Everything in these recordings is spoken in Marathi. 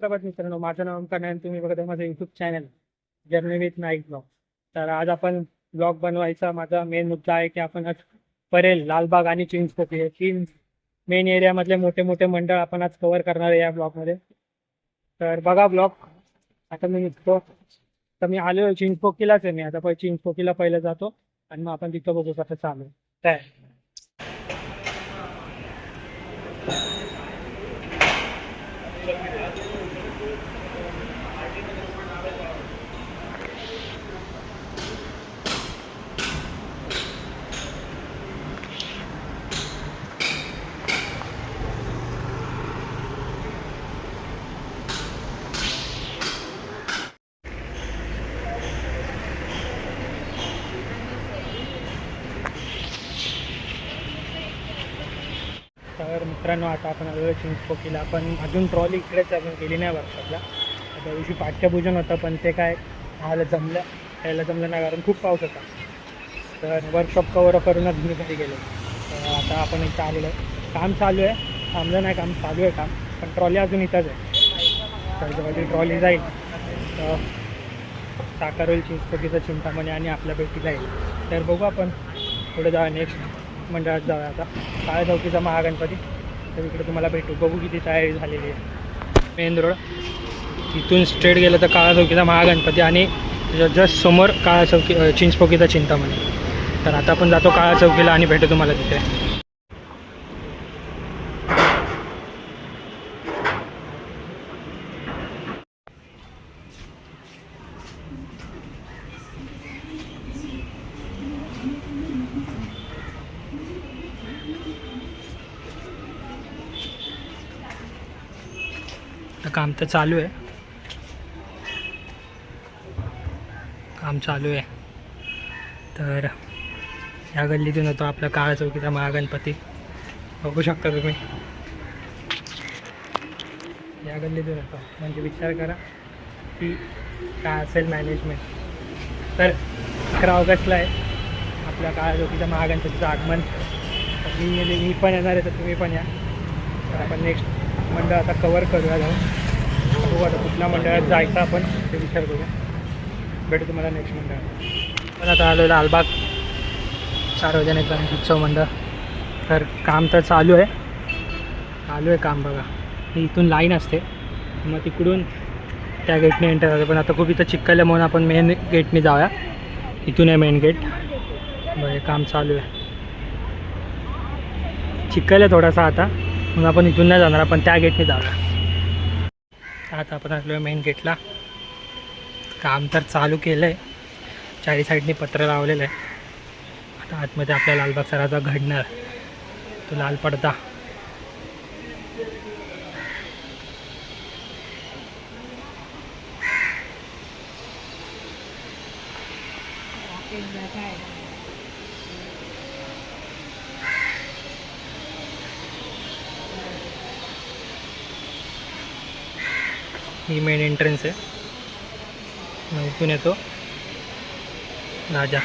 प्रभात मित्रांनो, माझं नाव ओमकार आहे आणि तुम्ही बघत आहे माझं YouTube channel journey with Naik blog. तर आज आपण ब्लॉग बनवायचा माझा मेन मुद्दा आहे की आपण आज परेल, लालबाग आणि चिंचपोकळी हे तीन मेन एरियामधले मोठे मोठे मंडळ आपण आज कव्हर करणार आहे या ब्लॉगमध्ये. तर बघा ब्लॉग. आता मी निघतो. तर मी आलो चिंचपोकीलाच आहे. मी आता चिंचपोकीला पहिलं जातो आणि मग आपण तिथं बघू कसं चालू आहे. काय तर मित्रांनो, आता आपण आलेलो चिंचपोकीला. आपण अजून ट्रॉली इकडेच अजून गेली नाही वर्कशॉपला. त्या दिवशी पाठ्यपूजन होतं पण ते काय आम्हाला यायला जमलं नाही कारण खूप पाऊस होता. तर वर्कशॉप कवर करूनच मी घरी गेलो. तर आता आपण इथं आलेलो आहे. काम चालू आहे, थांबलं नाही, काम चालू आहे काम. पण ट्रॉली अजून इथंच आहे. तर जेव्हा ती ट्रॉली जाईल तर साखर होईल चिंचपोकीचं, चिंतामणी आणि आपल्या भेटीला येईल. तर बघू आपण पुढे जाऊया. नेक्स्ट मंडळात जाऊया आता. काळ्या चौकीचा महागणपती. तर इकडे तुम्हाला भेटू. बघू किती तयारी झालेली आहे. मेन रोड इथून स्ट्रेट गेलं तर काळा चौकीचा महागणपती आणि जस्ट समोर काळा चौकी चिंचपोकीचा चिंतामणी. तर आता आपण जातो काळा चौकीला आणि भेटू तुम्हाला तिथे. काम तर चालू आहे. काम चालू आहे. तर या गल्लीतून होतो आपला काळा चौकीचा महागणपती. बघू शकता तुम्ही. या गल्लीतून होतो म्हणजे विचार करा की काय असेल मॅनेजमेंट. तर 11 ऑगस्टला आहे आपल्या काळा चौकीच्या महागणपतीचं आगमन. तर मी पण येणार आहे, तर तुम्ही पण या. तर आपण नेक्स्ट मंडळ आता कवर करूया जाऊन. बघू आता कुठल्या मंडळात जायचं आपण ते विचार करूया. भेटू तुम्हाला नेक्स्ट मंडळ. पण आता आलो लालबाग सार्वजनिक गणेशोत्सव मंडळ. तर काम तर चालू आहे काम. बघा इथून लाईन असते, मग तिकडून त्या गेटने एंटर होते. पण आता खूप इथं चिखल आहे म्हणून आपण मेन गेटने जाऊया. इथून आहे मेन गेट. बघा काम चालू आहे. चिखल आहे थोडासा आता म्हणून आपण इथून नाही जाणार, आपण त्या गेटने जाऊया. आता आपण आलो मेन गेटला. काम तर चालू केलं आहे. चारी साईडनी पत्र लावलेलं आहे. आता आतमध्ये आपल्या लालबाग सराचा घडणार तो लाल पडदा. ही मेन एंट्रन्स आहे. मग इथून येतो राजा.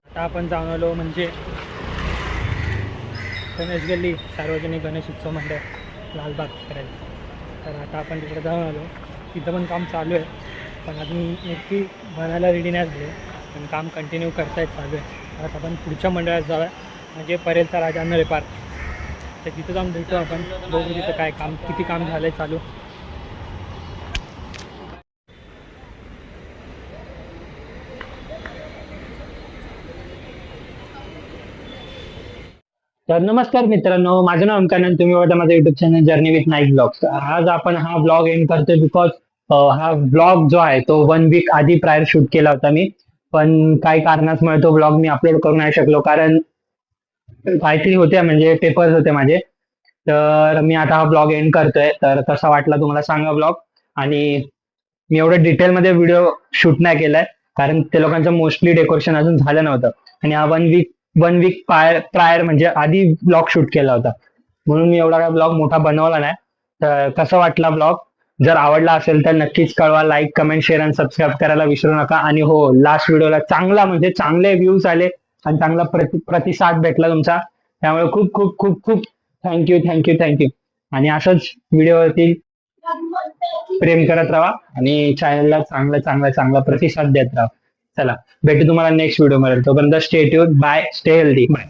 आता आपण जाऊन आलो म्हणजे गणेश गल्ली सार्वजनिक गणेश उत्सव मंडळ लालबाग करायला. तर आता आपण तिकडे जाऊन आलो. तिथं पण काम चालू आहे, पण अजून नक्की बनायला रेडी नाही झाले. पण काम कंटिन्यू करतायत, चालू आहे. आता आपण पुढच्या मंडळात जाऊया म्हणजे परेलचा राजा अन्नरे पार्क. तर तिथं जाऊन भेटू आपण. बघू तिथं काय काम, किती काम झालं आहे चालू. तर नमस्कार मित्रांनो, माझं नाव ओमकार आणि तुम्ही बघता माझं YouTube channel journey with Naik blogs. आज आपण हा ब्लॉग एंड करतोय बिकॉज हा ब्लॉग जो आहे तो 1 वीक आधी प्रायर शूट केला होता मी. पण काही कारणामुळे तो ब्लॉग मी अपलोड करू नाही शकलो कारण काहीतरी होते, म्हणजे पेपर्स होते माझे. तर मी आता हा ब्लॉग एंड करतोय. तर कसा वाटला तुम्हाला सांगा ब्लॉग. आणि मी एवढं डिटेलमध्ये व्हिडिओ शूट नाही केलाय कारण ते लोकांचं मोस्टली डेकोरेशन अजून झालं नव्हतं. आणि हा 1 वीक 1 वीक प्रायर म्हणजे आधी ब्लॉग शूट केला होता, म्हणून मी एवढा काय ब्लॉग मोठा बनवला नाही. तर कसा वाटला ब्लॉग? जर आवडला असेल तर नक्कीच कळवा. लाईक, कमेंट, शेअर आणि सबस्क्राईब करायला विसरू नका. आणि हो, लास्ट व्हिडिओला चांगला म्हणजे चांगले व्ह्यूज आले आणि चांगला प्रतिसाद भेटला तुमचा, त्यामुळे खूप खूप खूप खूप थँक्यू थँक्यू थँक्यू. आणि असंच व्हिडिओवरती प्रेम करत राहा आणि चॅनलला चांगला चांगला चांगला प्रतिसाद देत राहा. चला, भेटू तुम्हाला नेक्स्ट व्हिडिओ मध्ये. तोपर्यंत stay tuned, bye, stay healthy, bye.